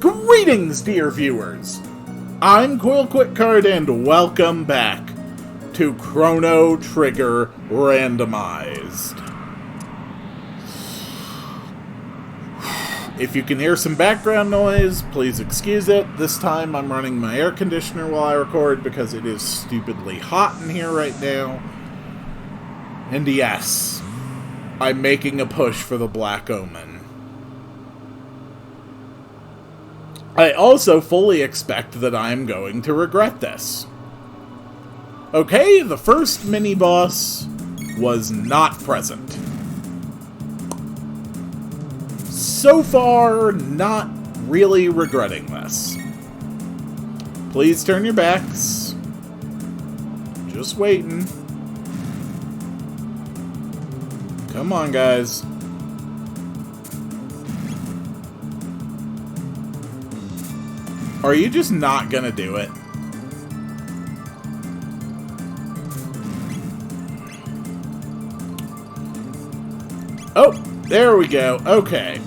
Greetings, dear viewers! I'm Quill Quickcard, and welcome back to Chrono Trigger Randomized. If you can hear some background noise, please excuse it. This time I'm running my air conditioner while I record because it is stupidly hot in here right now. And yes, I'm making a push for the Black Omen. I also fully expect that I'm going to regret this. Okay, the first mini-boss was not present. So far, not really regretting this. Please turn your backs. Just waiting. Come on, guys. Are you just not gonna do it? Oh, there we go. Okay.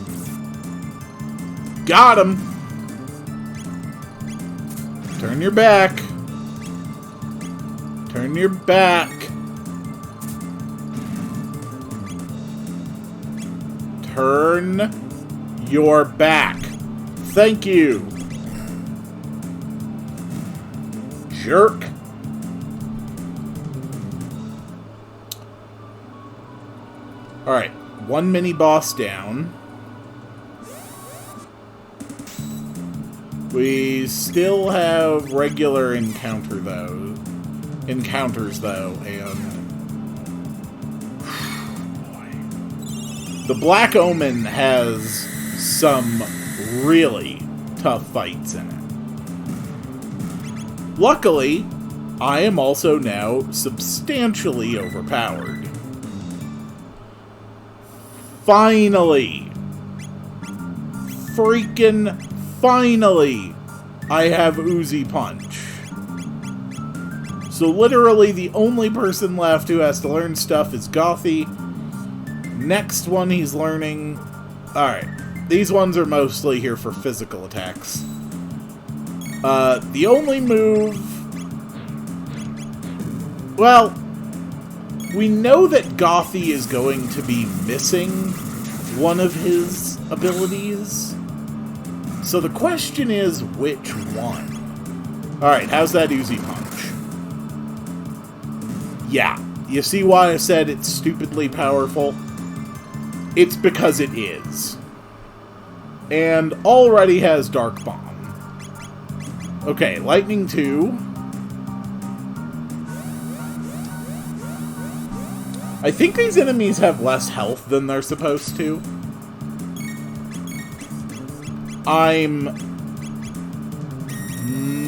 Got him. Turn your back. Turn your back. Turn your back. Thank you. Jerk. Alright, one mini-boss down. We still have regular encounters though, and boy. The Black Omen has some really tough fights in it. Luckily, I am also now substantially overpowered. Finally! Freaking finally! I have Uzi Punch. So literally the only person left who has to learn stuff is Gothy. Next one he's learning... Alright, these ones are mostly here for physical attacks. The only move... Well, we know that Gothy is going to be missing one of his abilities. So the question is, which one? Alright, how's that Uzi Punch? Yeah, you see why I said it's stupidly powerful? It's because it is. And already has Dark Bomb. Okay, Lightning 2. I think these enemies have less health than they're supposed to. I'm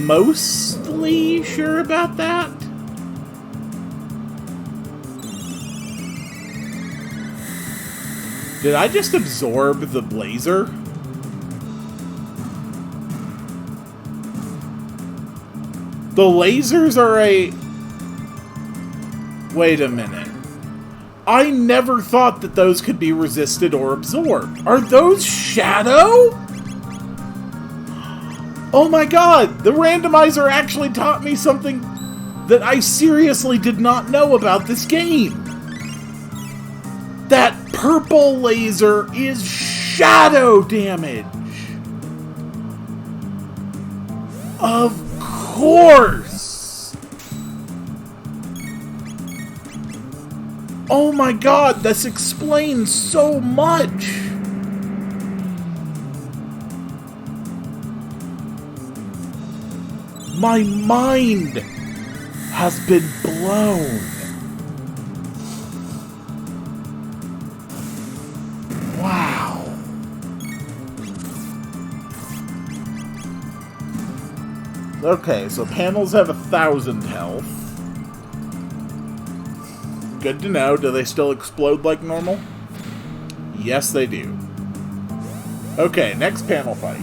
mostly sure about that. Did I just absorb the blazer? The lasers are a... Wait a minute. I never thought that those could be resisted or absorbed. Are those shadow? Oh my god! The randomizer actually taught me something that I seriously did not know about this game. That purple laser is shadow damage. Of course! Oh my god, this explains so much! My mind has been blown. Wow. Okay, so panels have 1,000 health. Good to know. Do they still explode like normal? Yes, they do. Okay, next panel fight.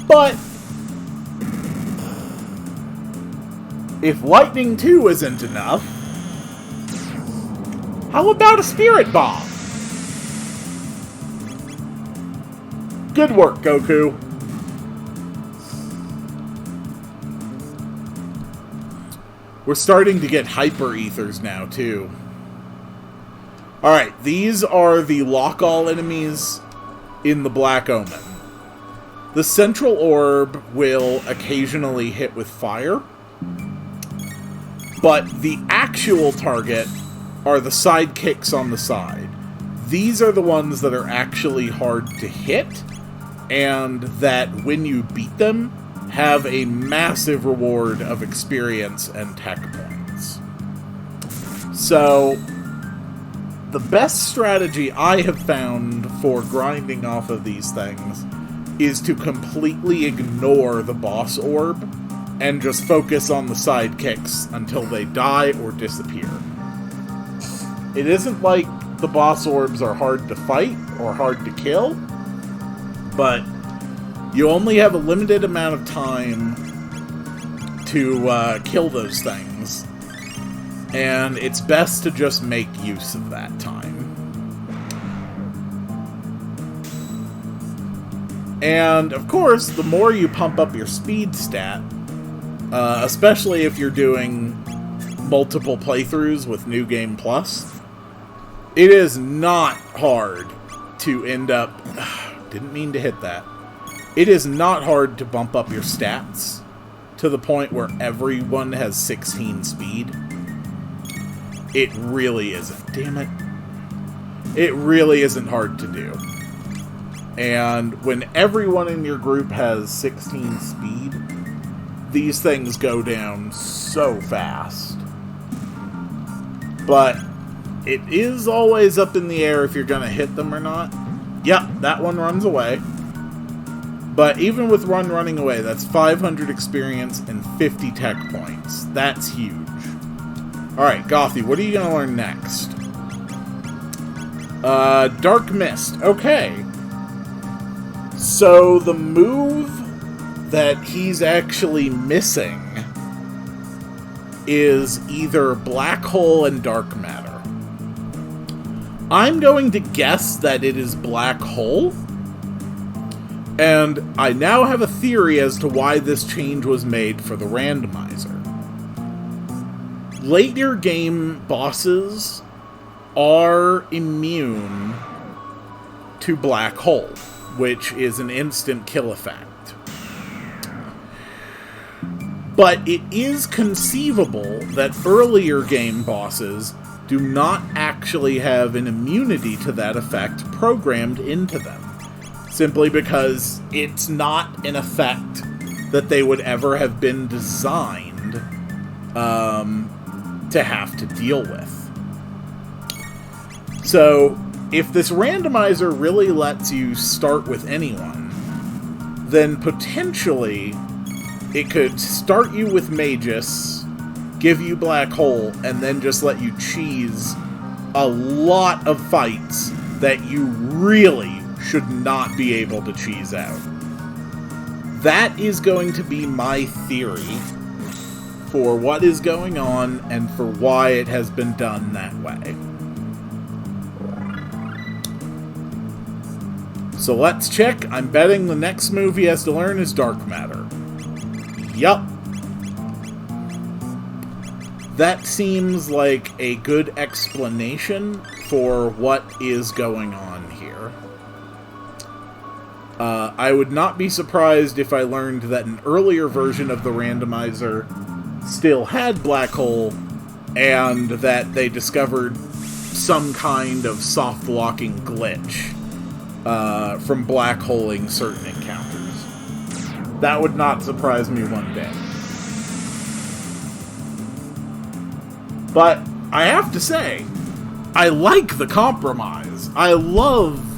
But if Lightning 2 isn't enough, how about a Spirit Bomb? Good work, Goku. We're starting to get hyper ethers now, too. Alright, these are the lock-all enemies in the Black Omen. The central orb will occasionally hit with fire, but the actual target are the sidekicks on the side. These are the ones that are actually hard to hit, and that when you beat them, have a massive reward of experience and tech points. So, the best strategy I have found for grinding off of these things is to completely ignore the boss orb and just focus on the sidekicks until they die or disappear. It isn't like the boss orbs are hard to fight or hard to kill, but you only have a limited amount of time to kill those things, and it's best to just make use of that time. And, of course, the more you pump up your speed stat, especially if you're doing multiple playthroughs with New Game Plus, it is not hard to end up... Didn't mean to hit that. It is not hard to bump up your stats to the point where everyone has 16 speed. It really isn't. Damn it. It really isn't hard to do. And when everyone in your group has 16 speed, these things go down so fast. But it is always up in the air if you're going to hit them or not. Yep, that one runs away. But even with running away, that's 500 experience and 50 tech points. That's huge. Alright, Gothy, what are you going to learn next? Dark Mist. Okay. So the move that he's actually missing is either Black Hole and Dark Matter. I'm going to guess that it is Black Hole. And I now have a theory as to why this change was made for the randomizer. Later game bosses are immune to Black Hole, which is an instant kill effect. But it is conceivable that earlier game bosses do not actually have an immunity to that effect programmed into them. Simply because it's not an effect that they would ever have been designed to have to deal with. So, if this randomizer really lets you start with anyone, then potentially it could start you with Magus, give you Black Hole, and then just let you cheese a lot of fights that you really should not be able to cheese out. That is going to be my theory for what is going on and for why it has been done that way. So let's check. I'm betting the next move he has to learn is Dark Matter. Yup. That seems like a good explanation for what is going on here. I would not be surprised if I learned that an earlier version of the randomizer still had Black Hole, and that they discovered some kind of soft locking glitch from black holing certain encounters. That would not surprise me one bit. But I have to say, I like the compromise. I love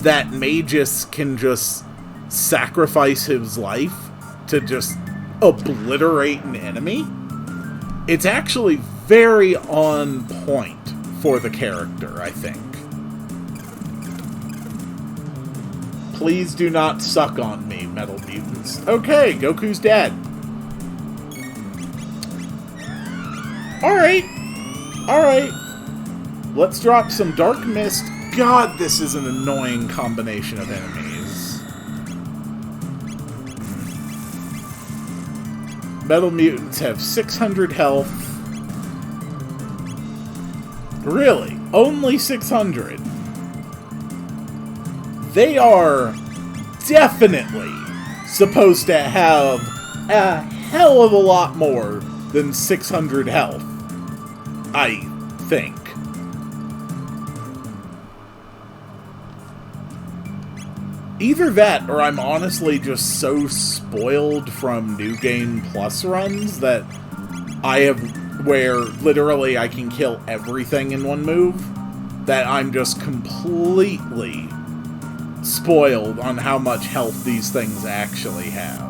that Magus can just sacrifice his life to just obliterate an enemy. It's actually very on point for the character, I think. Please do not suck on me, Metal Mutants. Okay, Goku's dead. Alright. Alright. Let's drop some Dark Mist. God, this is an annoying combination of enemies. Metal mutants have 600 health. Really? Only 600? They are definitely supposed to have a hell of a lot more than 600 health, I think. Either that, or I'm honestly just so spoiled from New Game Plus runs that I have, where literally I can kill everything in one move, that I'm just completely spoiled on how much health these things actually have.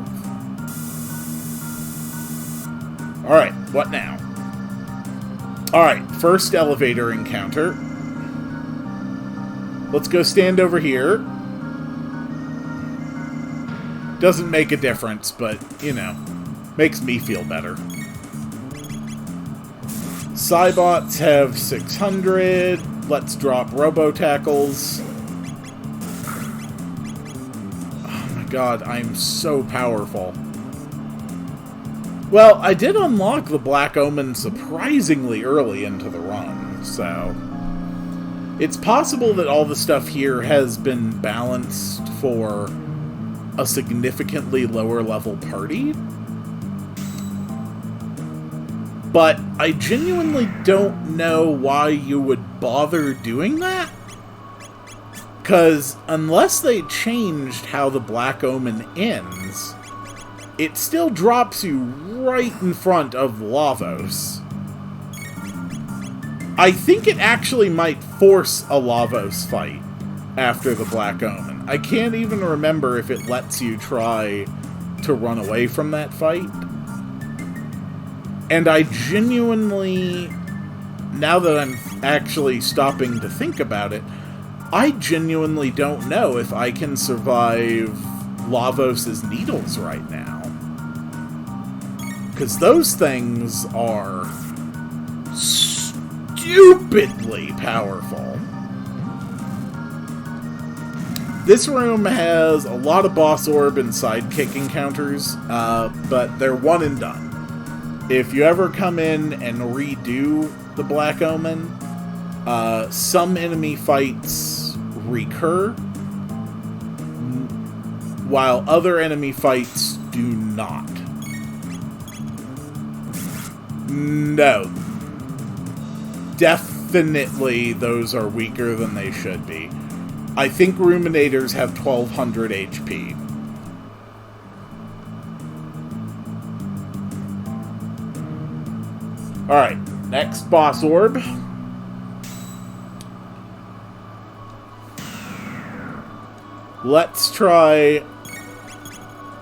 Alright, what now? Alright, first elevator encounter. Let's go stand over here. Doesn't make a difference, but, you know, makes me feel better. Cybots have 600. Let's drop Robo-Tackles. Oh my god, I'm so powerful. Well, I did unlock the Black Omen surprisingly early into the run, so it's possible that all the stuff here has been balanced for a significantly lower level party. But I genuinely don't know why you would bother doing that. Because unless they changed how the Black Omen ends, it still drops you right in front of Lavos. I think it actually might force a Lavos fight after the Black Omen. I can't even remember if it lets you try to run away from that fight. And I genuinely, now that I'm actually stopping to think about it, I genuinely don't know if I can survive Lavos' needles right now. Because those things are stupidly powerful. This room has a lot of boss orb and sidekick encounters, but they're one and done. If you ever come in and redo the Black Omen, some enemy fights recur, while other enemy fights do not. No. Definitely those are weaker than they should be. I think Ruminators have 1200 HP. Alright, next boss orb. Let's try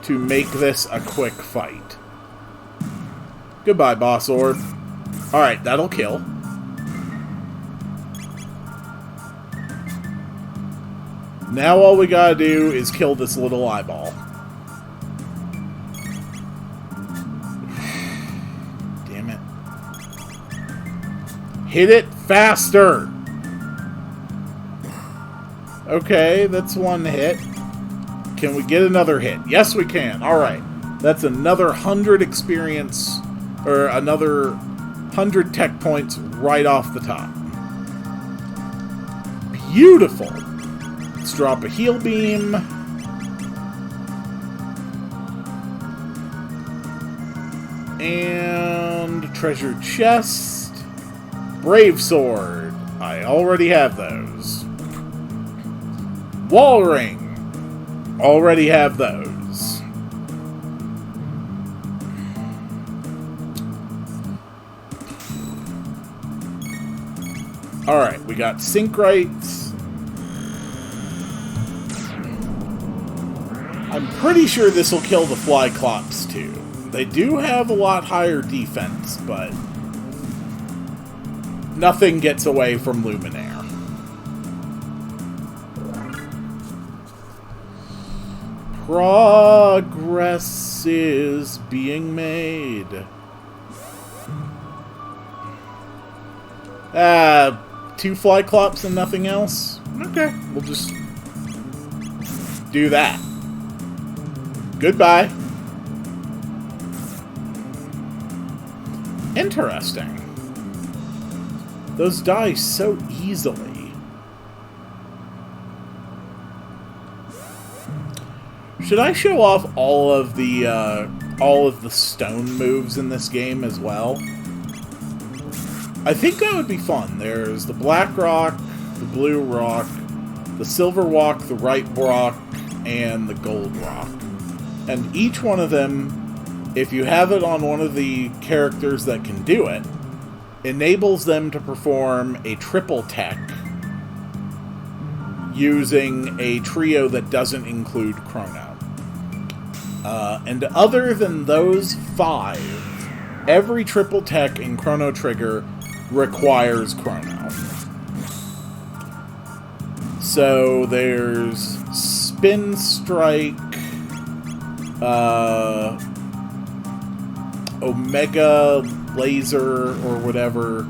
to make this a quick fight. Goodbye, boss orb. Alright, that'll kill. Now all we gotta do is kill this little eyeball. Damn it. Hit it faster! Okay, that's one hit. Can we get another hit? Yes, we can. Alright. That's another 100 experience, or another 100 tech points right off the top. Beautiful! Let's drop a heal beam. And treasure chest. Brave sword. I already have those. Wall ring. Already have those. Alright, we got Synchrite. I'm pretty sure this will kill the Flyclops too. They do have a lot higher defense, but nothing gets away from Luminaire. Progress is being made. Two Flyclops and nothing else? Okay, we'll just do that. Goodbye. Interesting. Those die so easily. Should I show off all of the stone moves in this game as well? I think that would be fun. There's the black rock, the blue rock, the silver rock, the white rock, and the gold rock. And each one of them, if you have it on one of the characters that can do it, enables them to perform a triple tech using a trio that doesn't include Chrono. And other than those 5, every triple tech in Chrono Trigger requires Chrono. So there's Spin Strike, Omega Laser, or whatever,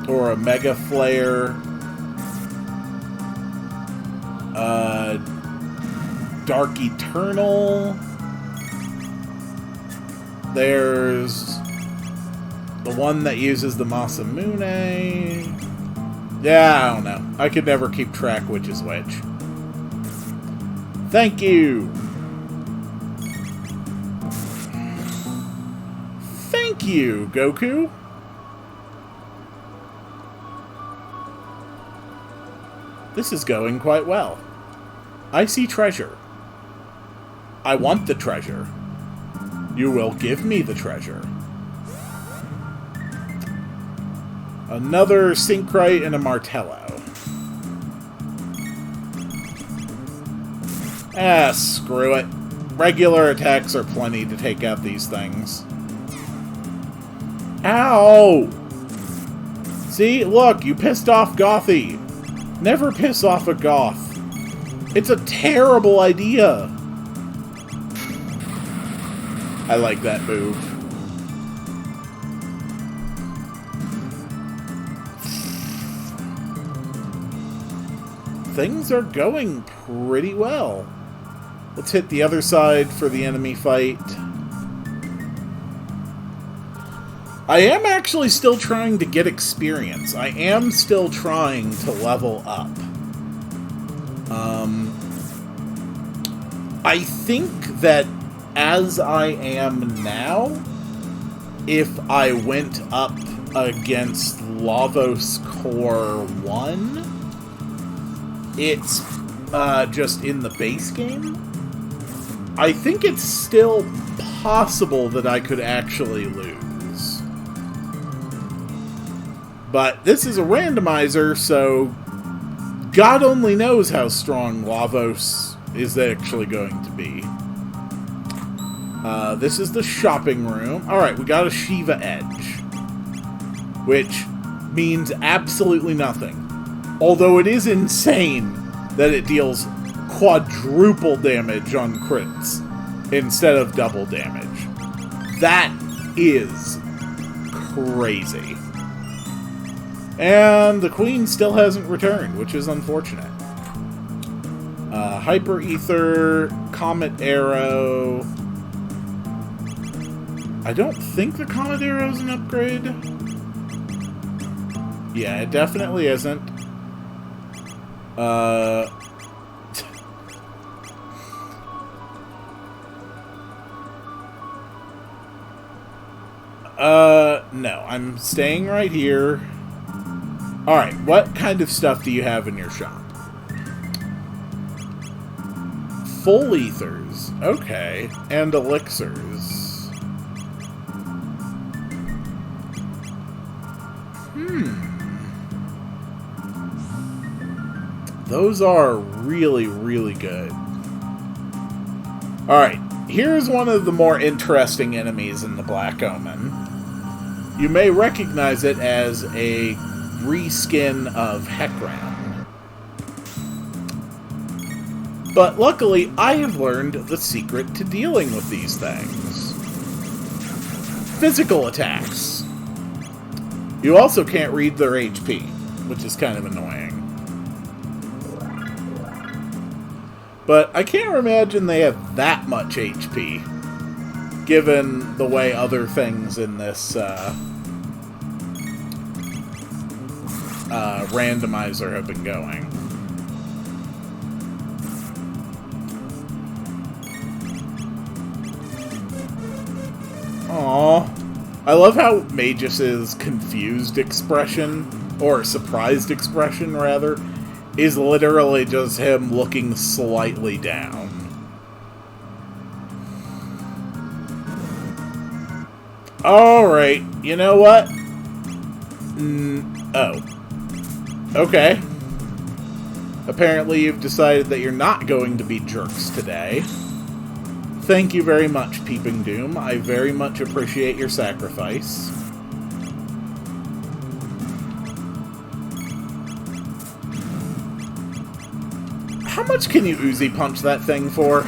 or a Mega Flare, Dark Eternal. There's the one that uses the Masamune. Yeah, I don't know. I could never keep track which is which. Thank you! Thank you, Goku! This is going quite well. I see treasure. I want the treasure. You will give me the treasure. Another Syncrite and a Martello. Ah, screw it. Regular attacks are plenty to take out these things. Ow! See, look, you pissed off Gothy. Never piss off a goth. It's a terrible idea. I like that move. Things are going pretty well. Let's hit the other side for the enemy fight. I am actually still trying to get experience. I am still trying to level up. I think that as I am now, if I went up against Lavos Core 1, it's just in the base game. I think it's still possible that I could actually lose. But this is a randomizer, so God only knows how strong Lavos is actually going to be. This is the shopping room. Alright, we got a Shiva Edge, which means absolutely nothing. Although it is insane that it deals quadruple damage on crits instead of double damage. That is crazy. And the queen still hasn't returned, which is unfortunate. Hyper Ether, Comet Arrow. I don't think the Comet Arrow is an upgrade. Yeah, it definitely isn't. No, I'm staying right here. Alright, what kind of stuff do you have in your shop? Full ethers. Okay. And elixirs. Those are really, really good. Alright, here's one of the more interesting enemies in the Black Omen. You may recognize it as a reskin of Heckran. But luckily, I have learned the secret to dealing with these things. Physical attacks. You also can't read their HP, which is kind of annoying. But I can't imagine they have that much HP. given the way other things in this randomizer have been going. Aww. I love how Magus's confused expression, or surprised expression, rather, is literally just him looking slightly down. Alright, you know what? Oh. Okay. Apparently you've decided that you're not going to be jerks today. Thank you very much, Peeping Doom. I very much appreciate your sacrifice. How much can you Uzi punch that thing for?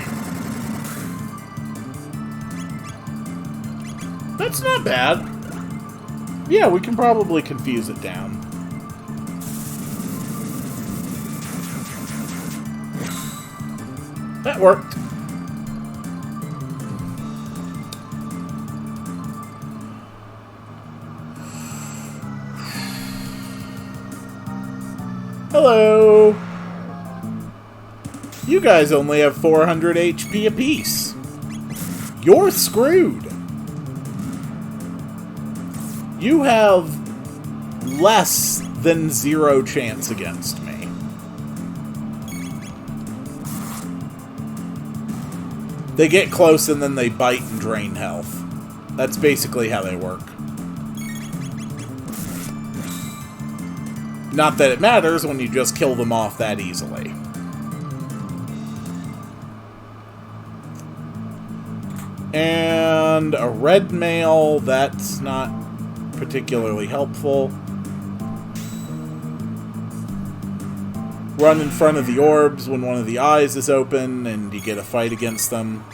That's not bad. Yeah, we can probably confuse it down. That worked. Hello! You guys only have 400 HP apiece. You're screwed. You have less than 0 chance against me. They get close and then they bite and drain health. That's basically how they work. Not that it matters when you just kill them off that easily. And a red mail, that's not particularly helpful. Run in front of the orbs when one of the eyes is open and you get a fight against them.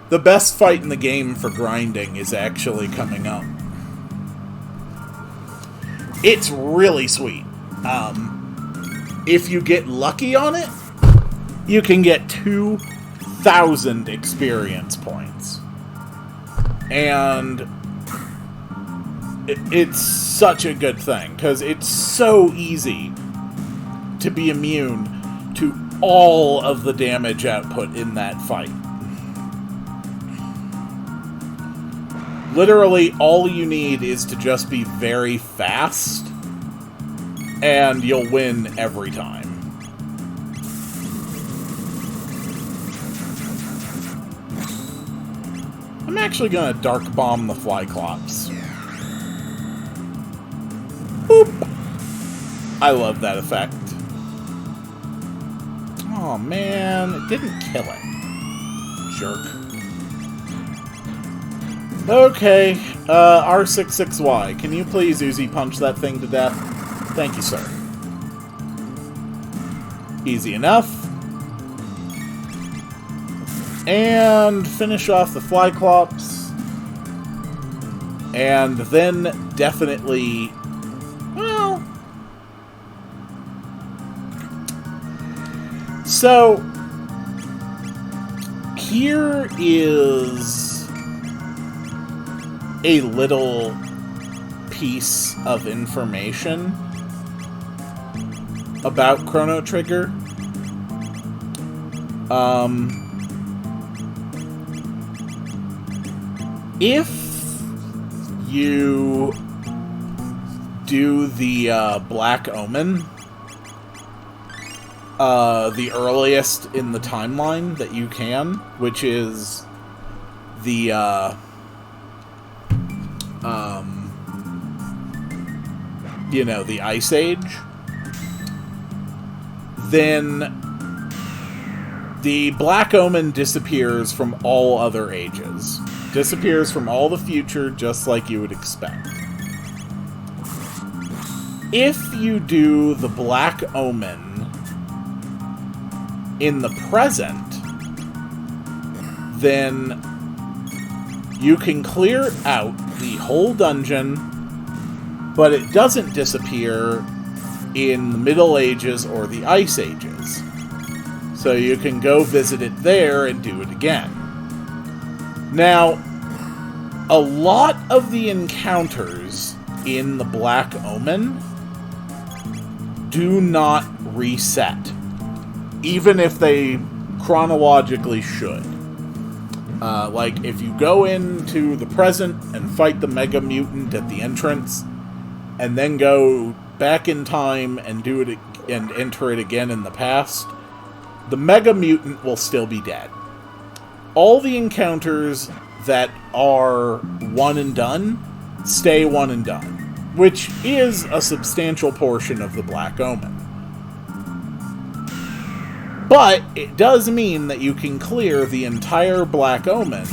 The best fight in the game for grinding is actually coming up. It's really sweet. If you get lucky on it, you can get 2,000 experience points. And it's such a good thing, because it's so easy to be immune to all of the damage output in that fight. Literally, all you need is to just be very fast, and you'll win every time. I'm actually gonna Dark Bomb the Flyclops. Boop! I love that effect. Oh man, it didn't kill it. Jerk. Okay, R66Y, can you please Uzi punch that thing to death? Thank you, sir. Easy enough. And finish off the Flyclops. And then definitely... well... so... here is a little piece of information about Chrono Trigger. If you do the Black Omen, the earliest in the timeline that you can, which is the you know, the Ice Age, then the Black Omen disappears from all other ages. Disappears from all the future, just like you would expect. If you do the Black Omen in the present, then you can clear out the whole dungeon, but it doesn't disappear in the Middle Ages or the Ice Ages. So you can go visit it there and do it again. Now, a lot of the encounters in the Black Omen do not reset, even if they chronologically should. Like, if you go into the present and fight the Mega Mutant at the entrance, and then go back in time and do it and enter it again in the past, the Mega Mutant will still be dead. All the encounters that are one and done stay one and done, which is a substantial portion of the Black Omen. But it does mean that you can clear the entire Black Omen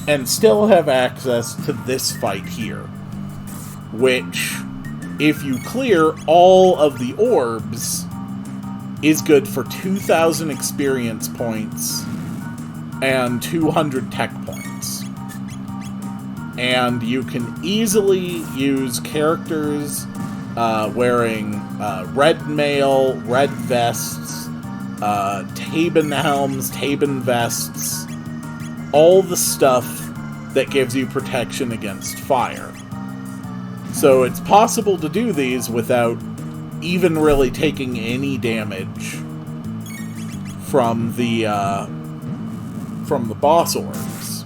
and still have access to this fight here, which, if you clear all of the orbs, is good for 2,000 experience points and 200 tech points. And you can easily use characters wearing red mail, red vests, Tabin helms, Tabin vests, all the stuff that gives you protection against fire. So it's possible to do these without even really taking any damage from the boss orbs.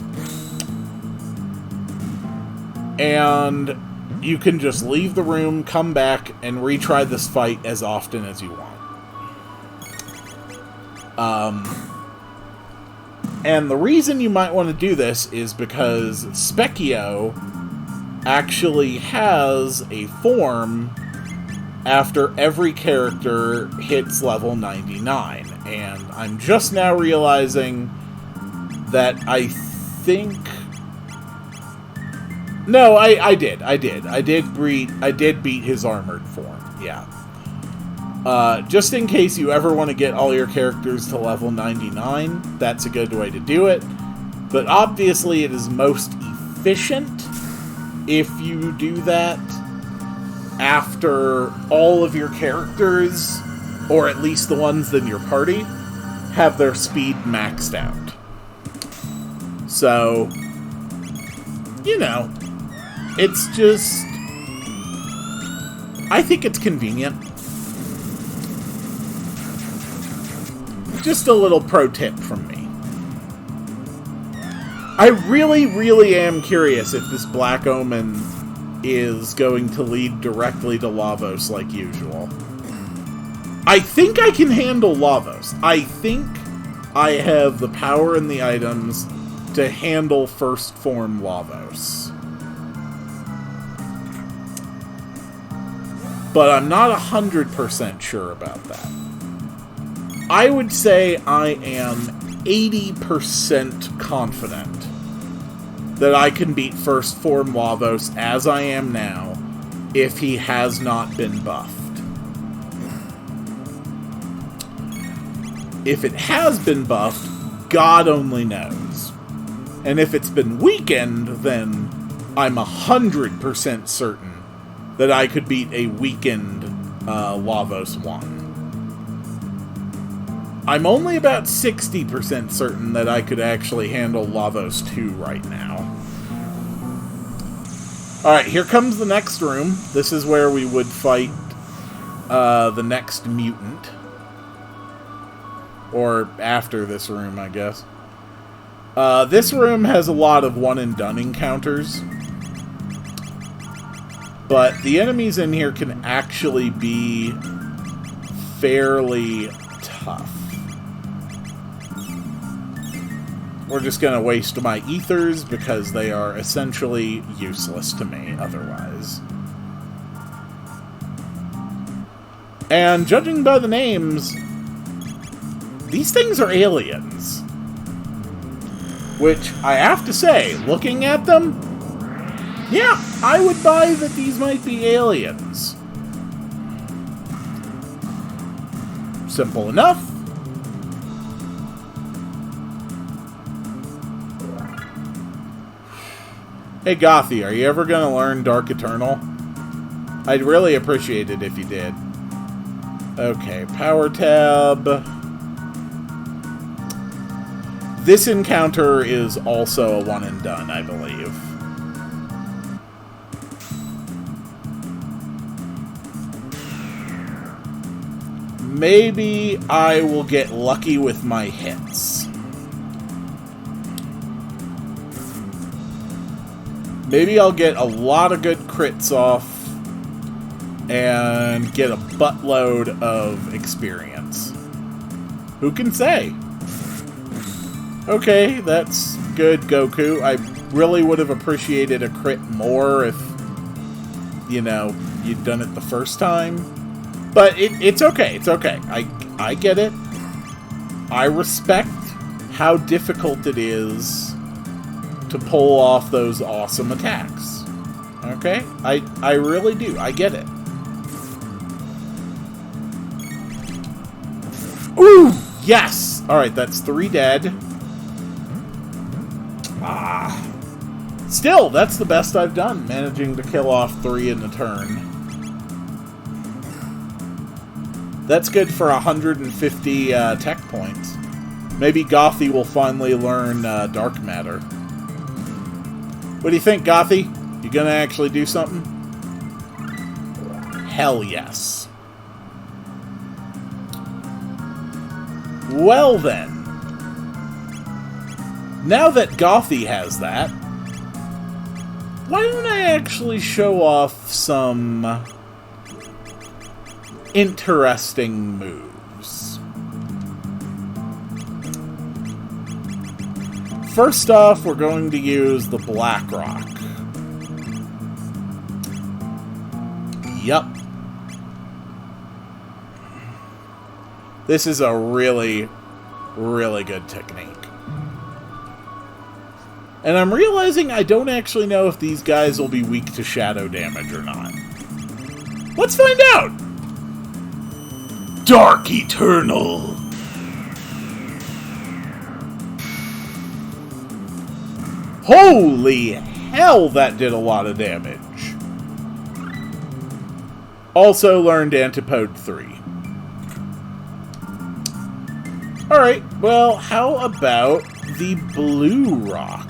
And you can just leave the room, come back, and retry this fight as often as you want. And the reason you might want to do this is because Specchio actually has a form after every character hits level 99. And I'm just now realizing that I think... No, I did. I did beat his armored form, yeah. Just in case you ever want to get all your characters to level 99, that's a good way to do it. But obviously it is most efficient if you do that after all of your characters, or at least the ones in your party, have their speed maxed out. So, you know, it's just... I think it's convenient. Just a little pro tip from me. I really am curious if this Black Omen is going to lead directly to Lavos like usual. I think I can handle Lavos. I think I have the power and the items to handle first form Lavos. But I'm not 100% sure about that. I would say I am 80% confident that I can beat first form Lavos as I am now if he has not been buffed. If it has been buffed, God only knows. And if it's been weakened, then I'm 100% certain that I could beat a weakened Lavos 1. I'm only about 60% certain that I could actually handle Lavos 2 right now. Alright, here comes the next room. This is where we would fight the next mutant. Or after this room, I guess. This room has a lot of one-and-done encounters. But the enemies in here can actually be fairly tough. We're just going to waste my ethers because they are essentially useless to me otherwise. And judging by the names, these things are aliens. Which, I have to say, looking at them, yeah, I would buy that these might be aliens. Simple enough. Hey Gothy, are you ever going to learn Dark Eternal? I'd really appreciate it if you did. Okay, power tab. This encounter is also a one and done, I believe. Maybe I will get lucky with my hits. Maybe I'll get a lot of good crits off and get a buttload of experience. Who can say? Okay, that's good, Goku. I really would have appreciated a crit more if, you know, you'd done it the first time. But it's okay, it's okay. I get it. I respect how difficult it is to pull off those awesome attacks. Okay? I really do. I get it. Ooh! Yes! Alright, that's 3 dead. Still, that's the best I've done, managing to kill off 3 in a turn. That's good for 150 tech points. Maybe Gothy will finally learn Dark Matter. What do you think, Gothy? You gonna actually do something? Hell yes. Well then. Now that Gothy has that, why don't I actually show off some interesting moves? First off, we're going to use the Black Rock. Yup. This is a really, really good technique. And I'm realizing I don't actually know if these guys will be weak to shadow damage or not. Let's find out! Dark Eternal! Holy hell, that did a lot of damage. Also learned Antipode 3. Alright, well, how about the Blue Rock?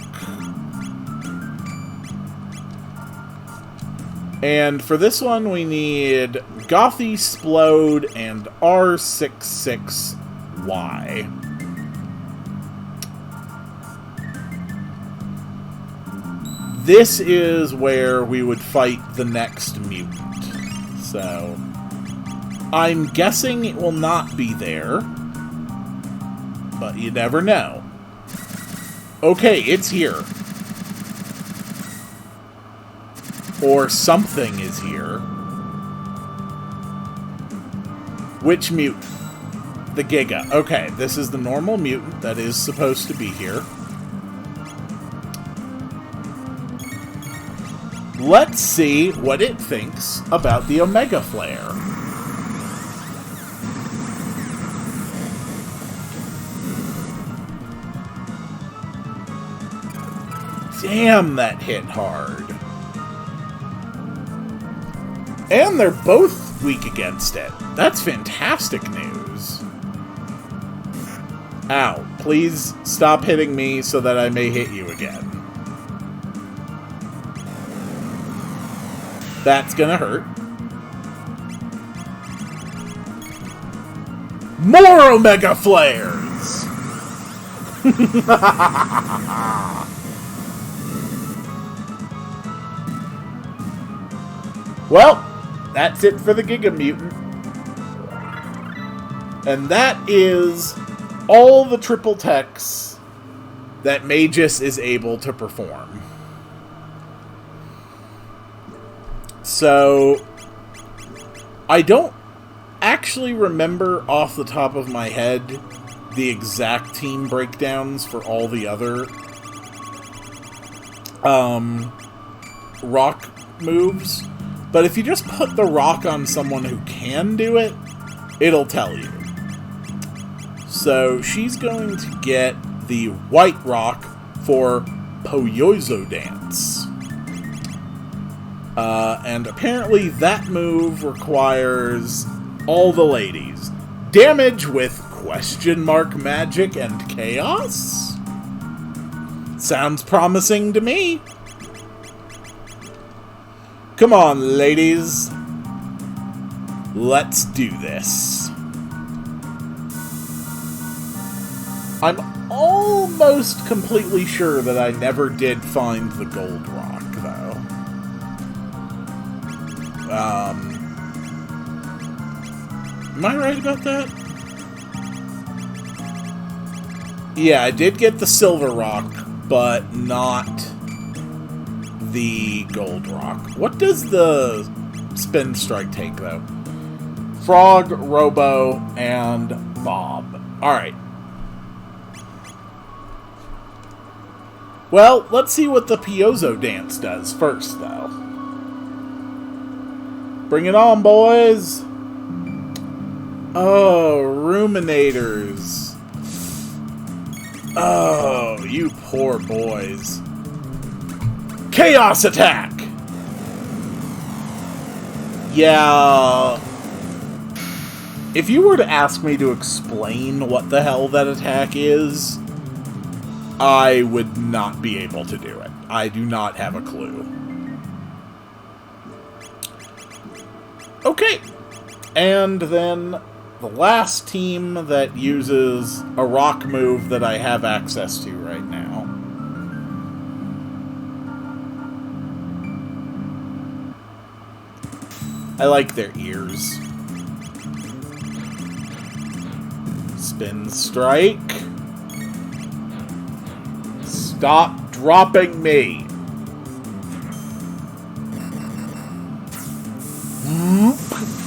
And for this one, we need Gothy, Splode, and R66Y. This is where we would fight the next mutant. So, I'm guessing it will not be there, but you never know. Okay, it's here. Or something is here. Which mutant? The Giga. Okay, this is the normal mutant that is supposed to be here. Let's see what it thinks about the Omega Flare. Damn, that hit hard. And they're both weak against it. That's fantastic news. Ow. Please stop hitting me so that I may hit you again. That's gonna hurt. More Omega Flares! Well, that's it for the Giga Mutant. And that is all the triple techs that Magus is able to perform. So, I don't actually remember off the top of my head the exact team breakdowns for all the other rock moves. But if you just put the rock on someone who can do it, it'll tell you. So she's going to get the white rock for Poyozo Dance. And apparently that move requires all the ladies. Damage with question mark magic and chaos? Sounds promising to me. Come on, ladies. Let's do this. I'm almost completely sure that I never did find the gold rock, though. Am I right about that? Yeah, I did get the silver rock, but not the gold rock. What does the spin strike take, though? Frog, Robo, and Bob. Alright. Well, let's see what the Piezo dance does first, though. Bring it on, boys! Oh, ruminators. Oh, you poor boys. Chaos attack! Yeah. If you were to ask me to explain what the hell that attack is, I would not be able to do it. I do not have a clue. Okay. And then the last team that uses a rock move that I have access to right now. I like their ears. Spin strike. Stop dropping me.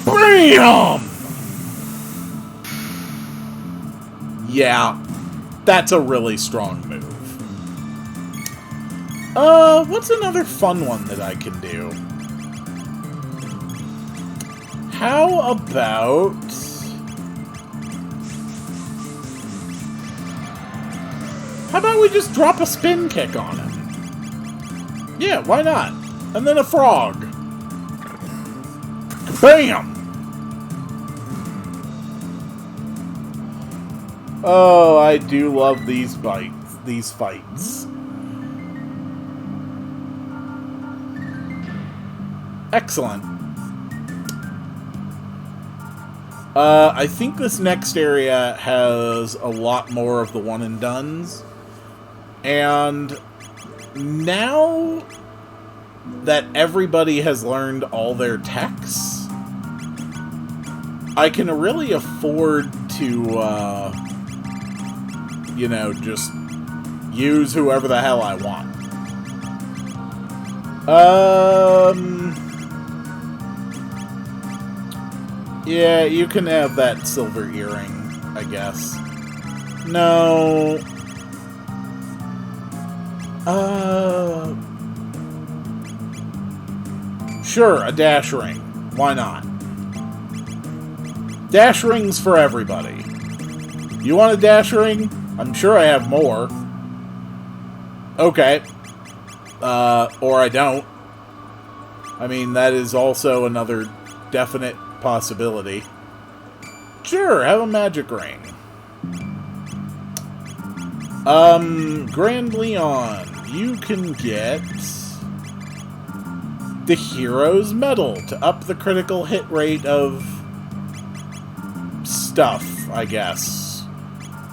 BAM! Yeah, that's a really strong move. What's another fun one that I can do? How about... How about we just drop a spin kick on him? Yeah, why not? And then a frog. Bam! Oh, I do love these fights. Excellent. I think this next area has a lot more of the one and dones. And now that everybody has learned all their techs, I can really afford to, you know, just use whoever the hell I want. Yeah, you can have that silver earring, I guess. No. Sure, a dash ring. Why not? Dash rings for everybody. You want a dash ring? I'm sure I have more. Okay. Or I don't. I mean, that is also another definite possibility. Sure, have a magic ring. Grand Leon, you can get the Hero's Medal to up the critical hit rate of stuff, I guess.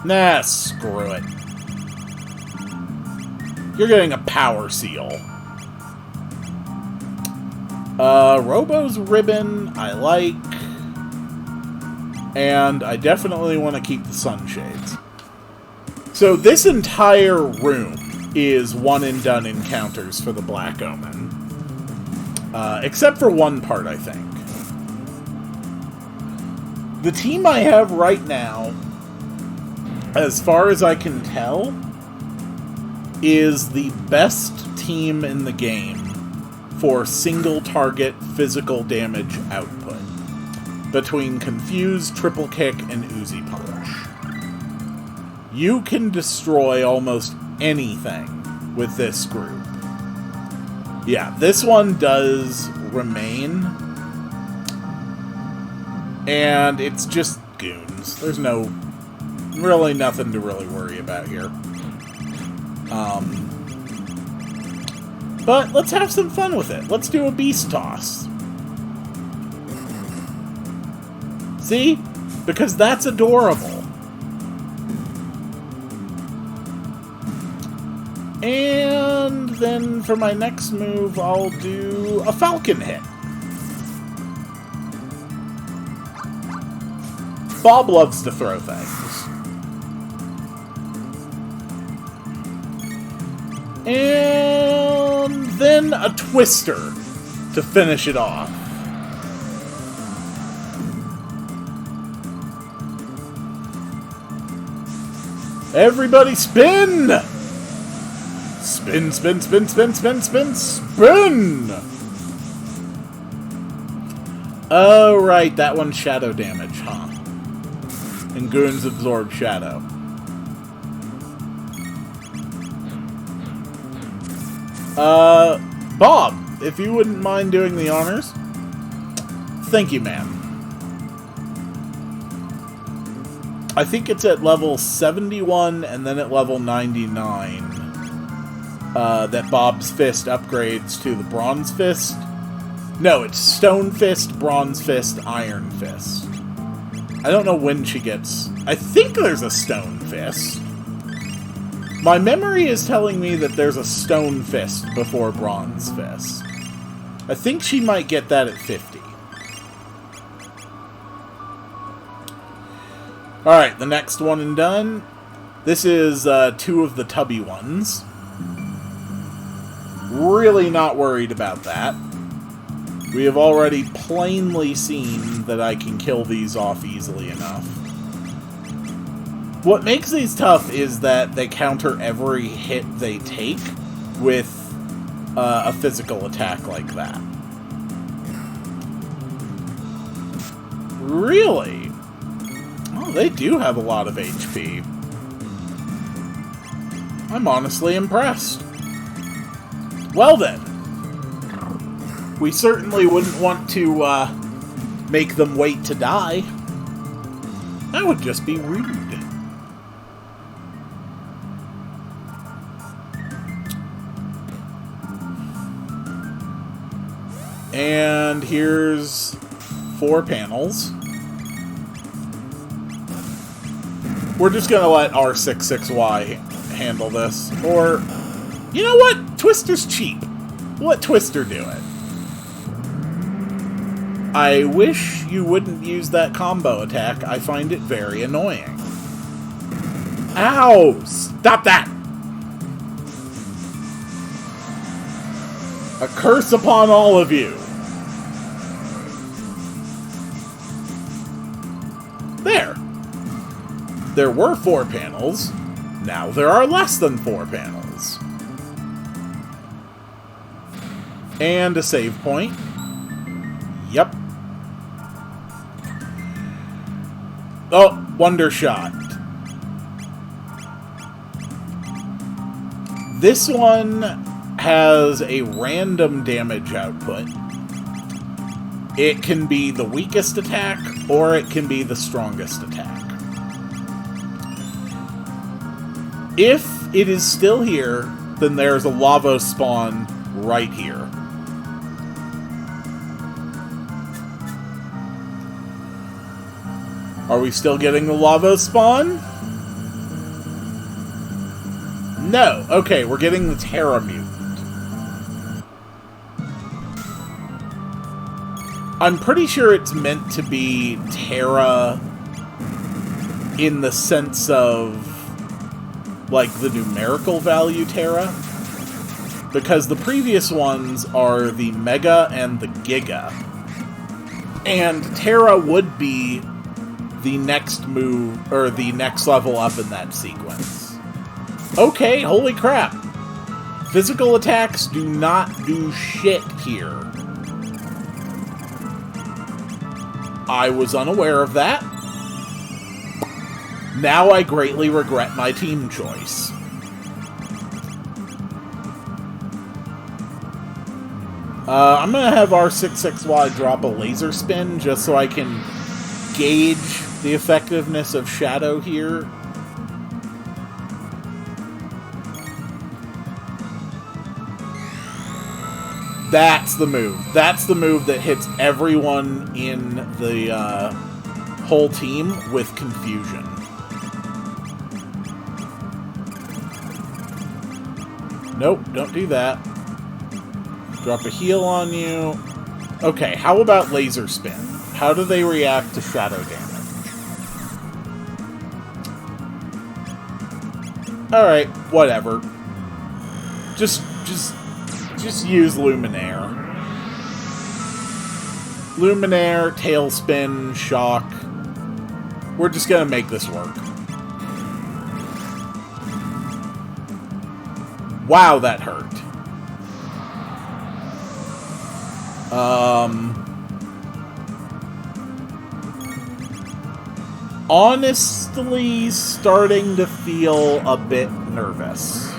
Nah, screw it. You're getting a power seal. Robo's ribbon, I like. And I definitely want to keep the sunshades. So this entire room is one and done encounters for the Black Omen. Except for one part, I think. The team I have right now, as far as I can tell, is the best team in the game for single target physical damage output between Confuse, Triple Kick, and Uzi Punch. You can destroy almost anything with this group. Yeah, this one does remain And it's just goons. There's really nothing to really worry about here. But let's have some fun with it. Let's do a beast toss. See? Because that's adorable. And then for my next move, I'll do a falcon hit. Bob loves to throw things. And then a twister to finish it off. Everybody spin! Spin, spin, spin, spin, spin, spin, spin! Oh, right, that one's shadow damage, huh? And goons absorb shadow. Bob, if you wouldn't mind doing the honors. Thank you, ma'am. I think it's at level 71 and then at level 99 that Bob's Fist upgrades to the Bronze Fist. No, it's Stone Fist, Bronze Fist, Iron Fist. I don't know when she gets... I think there's a Stone Fist. My memory is telling me that there's a Stone Fist before Bronze Fist. I think she might get that at 50. Alright, the next one and done. This is two of the tubby ones. Really not worried about that. We have already plainly seen that I can kill these off easily enough. What makes these tough is that they counter every hit they take with a physical attack like that. Really? Oh, they do have a lot of HP. I'm honestly impressed. Well then. We certainly wouldn't want to make them wait to die. That would just be rude. And here's 4 panels. We're just gonna let R66Y handle this. Or, you know what? Twister's cheap. Let Twister do it. I wish you wouldn't use that combo attack. I find it very annoying. Ow! Stop that! A curse upon all of you. There. There were 4 panels. Now there are less than 4 panels. And a save point. Yep. Oh, Wonder Shot. This one has a random damage output. It can be the weakest attack, or it can be the strongest attack. If it is still here, then there's a Lavo Spawn right here. Are we still getting the Lavo Spawn? No. Okay, we're getting the Pterometer. I'm pretty sure it's meant to be Terra in the sense of, like, the numerical value Terra. Because the previous ones are the Mega and the Giga. And Terra would be the next move, or the next level up in that sequence. Okay, holy crap. Physical attacks do not do shit here. I was unaware of that. Now I greatly regret my team choice. I'm gonna have R66Y drop a laser spin just so I can gauge the effectiveness of Shadow here. That's the move. That's the move that hits everyone in the whole team with confusion. Nope, don't do that. Drop a heal on you. Okay, how about Laser Spin? How do they react to shadow damage? Alright, whatever. Just use Luminaire. Luminaire, Tailspin, Shock. We're just gonna make this work. Wow, that hurt. Honestly, starting to feel a bit nervous.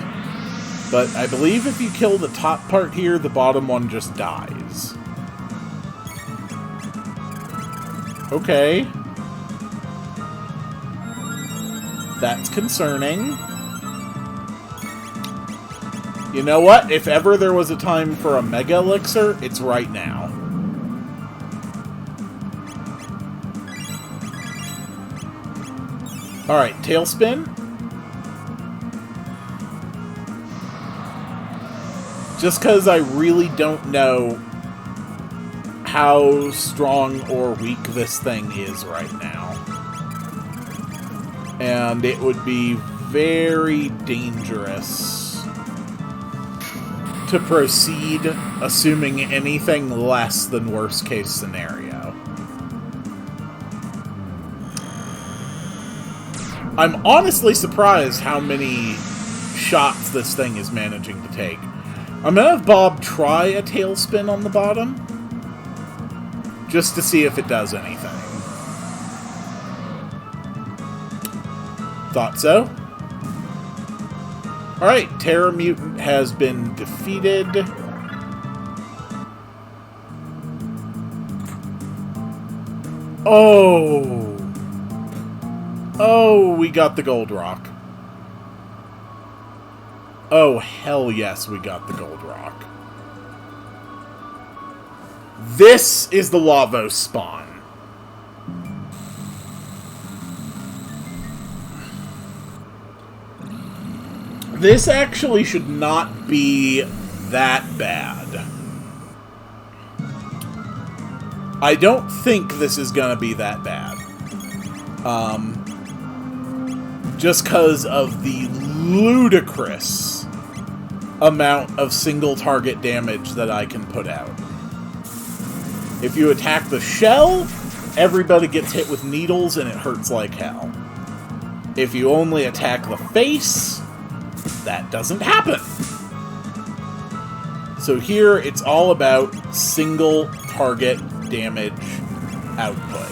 But I believe if you kill the top part here, the bottom one just dies. Okay. That's concerning. You know what? If ever there was a time for a Mega Elixir, it's right now. Alright, Tailspin. Just because I really don't know how strong or weak this thing is right now. And it would be very dangerous to proceed assuming anything less than worst case scenario. I'm honestly surprised how many shots this thing is managing to take. I'm gonna have Bob try a Tailspin on the bottom, just to see if it does anything. Thought so. Alright, Terra Mutant has been defeated. Oh! Oh, we got the Gold Rock. Oh, hell yes, we got the Gold Rock. This is the Lavo Spawn. This actually should not be that bad. I don't think this is gonna be that bad. Just because of the ludicrous amount of single target damage that I can put out. If you attack the shell, everybody gets hit with needles and it hurts like hell. If you only attack the face, that doesn't happen. So here, it's all about single target damage output.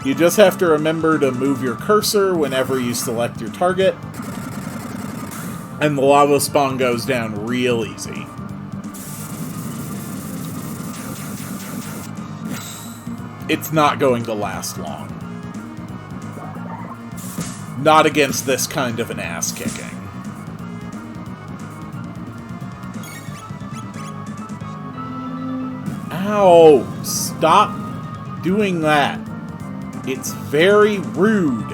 You just have to remember to move your cursor whenever you select your target, and the Lavo Spawn goes down real easy. It's not going to last long. Not against this kind of an ass-kicking. Ow! Stop doing that. It's very rude.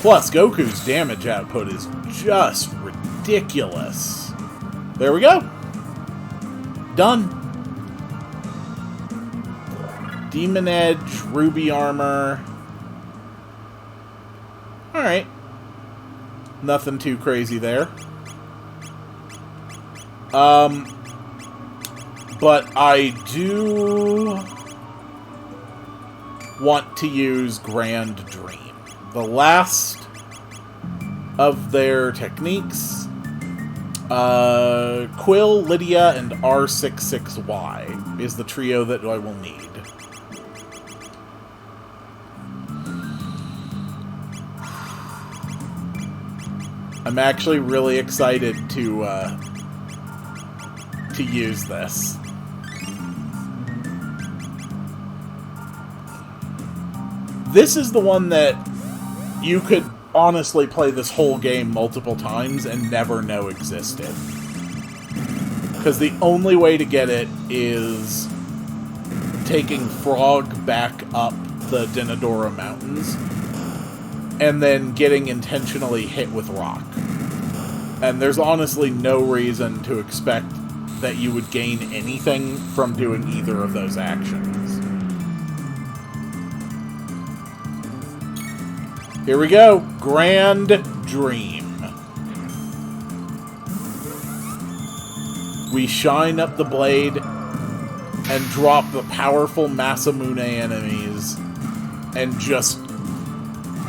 Plus, Goku's damage output is just ridiculous. There we go. Done. Demon Edge, Ruby Armor. Alright. Nothing too crazy there. But I do want to use Grand Dream. The last of their techniques, Quill, Lydia, and R66Y is the trio that I will need. I'm actually really excited to use this. This is the one that you could honestly play this whole game multiple times and never know existed. Because the only way to get it is taking Frog back up the Denadora Mountains and then getting intentionally hit with rock. And there's honestly no reason to expect that you would gain anything from doing either of those actions. Here we go. Grand Dream. We shine up the blade and drop the powerful Masamune enemies and just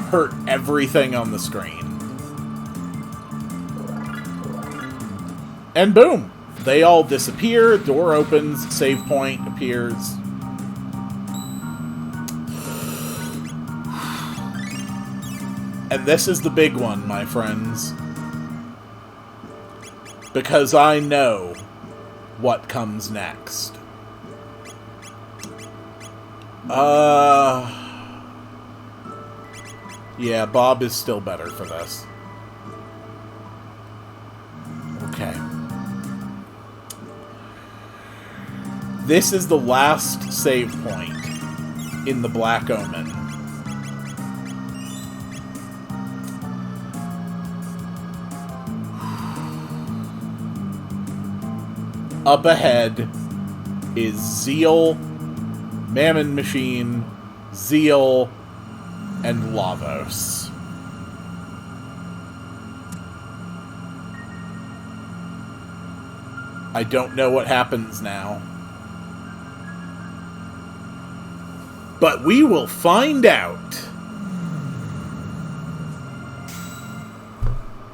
hurt everything on the screen. And boom! They all disappear, door opens, save point appears. And this is the big one, my friends. Because I know what comes next. Yeah, Bob is still better for this. Okay. This is the last save point in the Black Omen. Up ahead is Zeal, Mammon Machine, Zeal, and Lavos. I don't know what happens now. But we will find out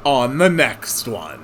on the next one.